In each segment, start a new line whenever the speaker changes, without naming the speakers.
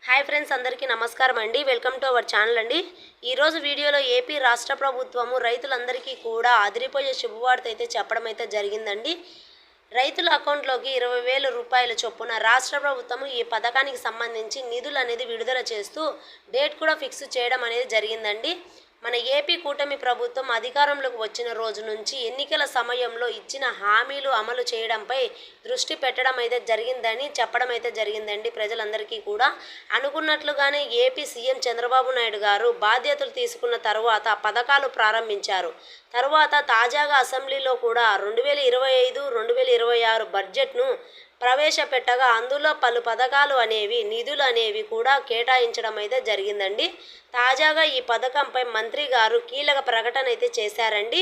Hi friends, అందరికీ నమస్కారం అండి. వెల్కమ్ టు అవర్ ఛానల్ అండి. ఈరోజు వీడియోలో ఏపీ రాష్ట్ర ప్రభుత్వము రైతులందరికీ కూడా అదిరిపోయే శుభవార్త అయితే చెప్పడం అయితే జరిగిందండి. రైతుల అకౌంట్లోకి 20,000 రూపాయల చొప్పున రాష్ట్ర ప్రభుత్వము ఈ పథకానికి సంబంధించి నిధులు అనేది విడుదల చేస్తూ డేట్ కూడా ఫిక్స్ చేయడం అనేది జరిగిందండి. మన ఏపీ కూటమి ప్రభుత్వం అధికారంలోకి వచ్చిన రోజు నుంచి ఎన్నికల సమయంలో ఇచ్చిన హామీలు అమలు చేయడంపై దృష్టి పెట్టడం అయితే జరిగిందని చెప్పడం అయితే జరిగిందండి. ప్రజలందరికీ కూడా అనుకున్నట్లుగానే ఏపీ సీఎం చంద్రబాబు నాయుడు గారు బాధ్యతలు తీసుకున్న తర్వాత పథకాలు ప్రారంభించారు. తరువాత తాజాగా అసెంబ్లీలో కూడా 2025-2026 బడ్జెట్ను ప్రవేశపెట్టగా అందులో పలు పథకాలు అనేవి నిధులు అనేవి కూడా కేటాయించడం అయితే జరిగిందండి. తాజాగా ఈ పథకంపై మంత్రి గారు కీలక ప్రకటన అయితే చేశారండి.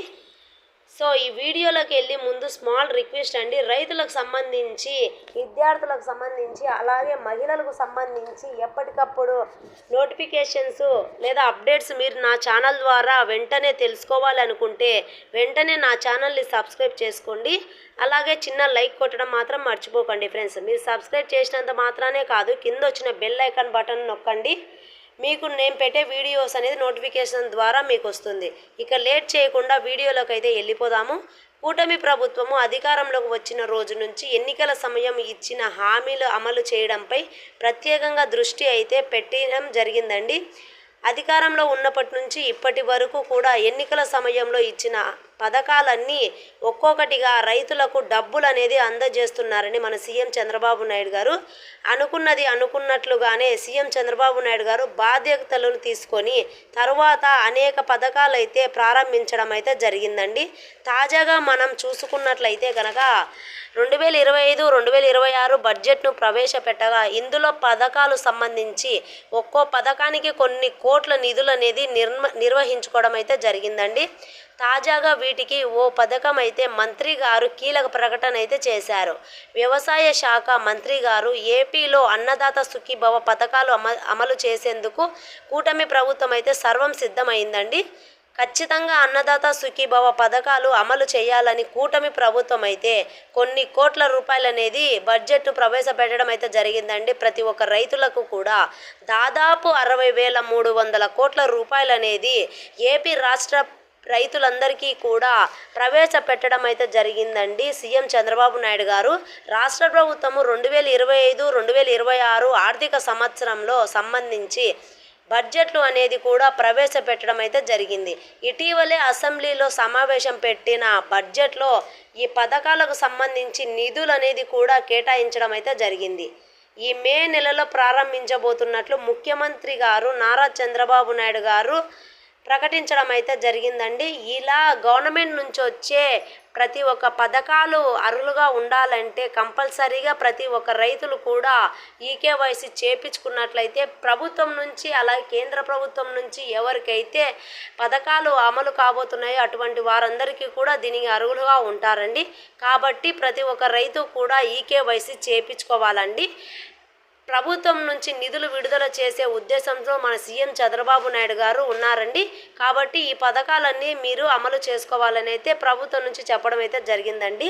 సో ఈ వీడియోలోకి వెళ్ళి ముందు స్మాల్ రిక్వెస్ట్ అండి. రైతులకు సంబంధించి, విద్యార్థులకు సంబంధించి, అలాగే మహిళలకు సంబంధించి ఎప్పటికప్పుడు నోటిఫికేషన్స్ లేదా అప్డేట్స్ మీరు నా ఛానల్ ద్వారా వెంటనే తెలుసుకోవాలనుకుంటే వెంటనే నా ఛానల్ని సబ్స్క్రైబ్ చేసుకోండి. అలాగే చిన్న లైక్ కొట్టడం మాత్రం మర్చిపోకండి ఫ్రెండ్స్. మీరు సబ్స్క్రైబ్ చేసినంత మాత్రానే కాదు, కింద వచ్చిన బెల్ ఐకాన్ బటన్ నొక్కండి. మీకు నేను పెట్టే వీడియోస్ అనేది నోటిఫికేషన్ ద్వారా మీకు వస్తుంది. ఇక లేట్ చేయకుండా వీడియోలోకి అయితే వెళ్ళిపోదాము. కూటమి ప్రభుత్వము అధికారంలోకి వచ్చిన రోజు నుంచి ఎన్నికల సమయం ఇచ్చిన హామీలు అమలు చేయడంపై ప్రత్యేకంగా దృష్టి అయితే పెట్టడం జరిగిందండి. అధికారంలో ఉన్నప్పటి నుంచి ఇప్పటి వరకు కూడా ఎన్నికల సమయంలో ఇచ్చిన పథకాలన్నీ ఒక్కొక్కటిగా రైతులకు డబ్బులు అనేది అందజేస్తున్నారని మన సీఎం చంద్రబాబు నాయుడు గారు అనుకున్నది అనుకున్నట్లుగానే సీఎం చంద్రబాబు నాయుడు గారు బాధ్యతలను తీసుకొని తరువాత అనేక పథకాలు అయితే ప్రారంభించడం అయితే జరిగిందండి. తాజాగా మనం చూసుకున్నట్లయితే కనుక 2025-2026 బడ్జెట్ను ప్రవేశపెట్టగా ఇందులో పథకాలు సంబంధించి ఒక్కో పథకానికి కొన్ని కోట్ల నిధులు అనేది నిర్వహించుకోవడం అయితే జరిగిందండి. తాజాగా వీటికి ఓ పథకం అయితే మంత్రి గారు కీలక ప్రకటన అయితే చేశారు. వ్యవసాయ శాఖ మంత్రి గారు ఏపీలో అన్నదాత సుఖీభవ పథకాలు అమలు చేసేందుకు కూటమి ప్రభుత్వం అయితే సర్వం సిద్ధమైందండి. ఖచ్చితంగా అన్నదాత సుఖీభవ పథకాలు అమలు చేయాలని కూటమి ప్రభుత్వం అయితే కొన్ని కోట్ల రూపాయలు అనేది బడ్జెట్ ప్రవేశపెట్టడం అయితే జరిగిందండి. ప్రతి ఒక్క రైతులకు కూడా దాదాపు 60,300 కోట్ల రూపాయలు అనేది ఏపీ రాష్ట్ర రైతులందరికీ కూడా ప్రవేశపెట్టడం అయితే జరిగిందండి. సీఎం చంద్రబాబు నాయుడు గారు రాష్ట్ర ప్రభుత్వము 2025-2026 ఆర్థిక సంవత్సరంలో సంబంధించి బడ్జెట్లు అనేది కూడా ప్రవేశపెట్టడం అయితే జరిగింది. ఇటీవలే అసెంబ్లీలో సమావేశం పెట్టిన బడ్జెట్లో ఈ పథకాలకు సంబంధించి నిధులు అనేది కూడా కేటాయించడం అయితే జరిగింది. ఈ మే నెలలో ప్రారంభించబోతున్నట్లు ముఖ్యమంత్రి గారు నారా చంద్రబాబు నాయుడు గారు ప్రకటించడం అయితే జరిగిందండి. ఇలా గవర్నమెంట్ నుంచి వచ్చే ప్రతి ఒక్క పథకాలు అర్హులుగా ఉండాలంటే కంపల్సరీగా ప్రతి ఒక్క రైతులు కూడా ఈకేవైసీ చేపించుకున్నట్లయితే ప్రభుత్వం నుంచి అలాగే కేంద్ర ప్రభుత్వం నుంచి ఎవరికైతే పథకాలు అమలు కాబోతున్నాయో అటువంటి వారందరికీ కూడా దీనికి అర్హులుగా ఉంటారండి. కాబట్టి ప్రతి ఒక్క రైతు కూడా ఈకేవైసీ చేపించుకోవాలండి. ప్రభుత్వం నుంచి నిధులు విడుదల చేసే ఉద్దేశంతో మన సీఎం చంద్రబాబు నాయుడు గారు ఉన్నారండి. కాబట్టి ఈ పథకాలన్నీ మీరు అమలు చేసుకోవాలని అయితే ప్రభుత్వం నుంచి చెప్పడం అయితే జరిగిందండి.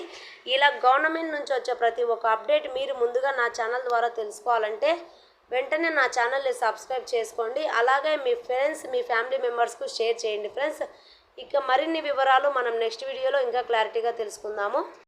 ఇలా గవర్నమెంట్ నుంచి వచ్చే ప్రతి ఒక్క అప్డేట్ మీరు ముందుగా నా ఛానల్ ద్వారా తెలుసుకోవాలంటే వెంటనే నా ఛానల్ని సబ్స్క్రైబ్ చేసుకోండి. అలాగే మీ ఫ్రెండ్స్, మీ ఫ్యామిలీ మెంబర్స్కు షేర్ చేయండి ఫ్రెండ్స్. ఇక మరిన్ని వివరాలు మనం నెక్స్ట్ వీడియోలో ఇంకా క్లారిటీగా తెలుసుకుందాము.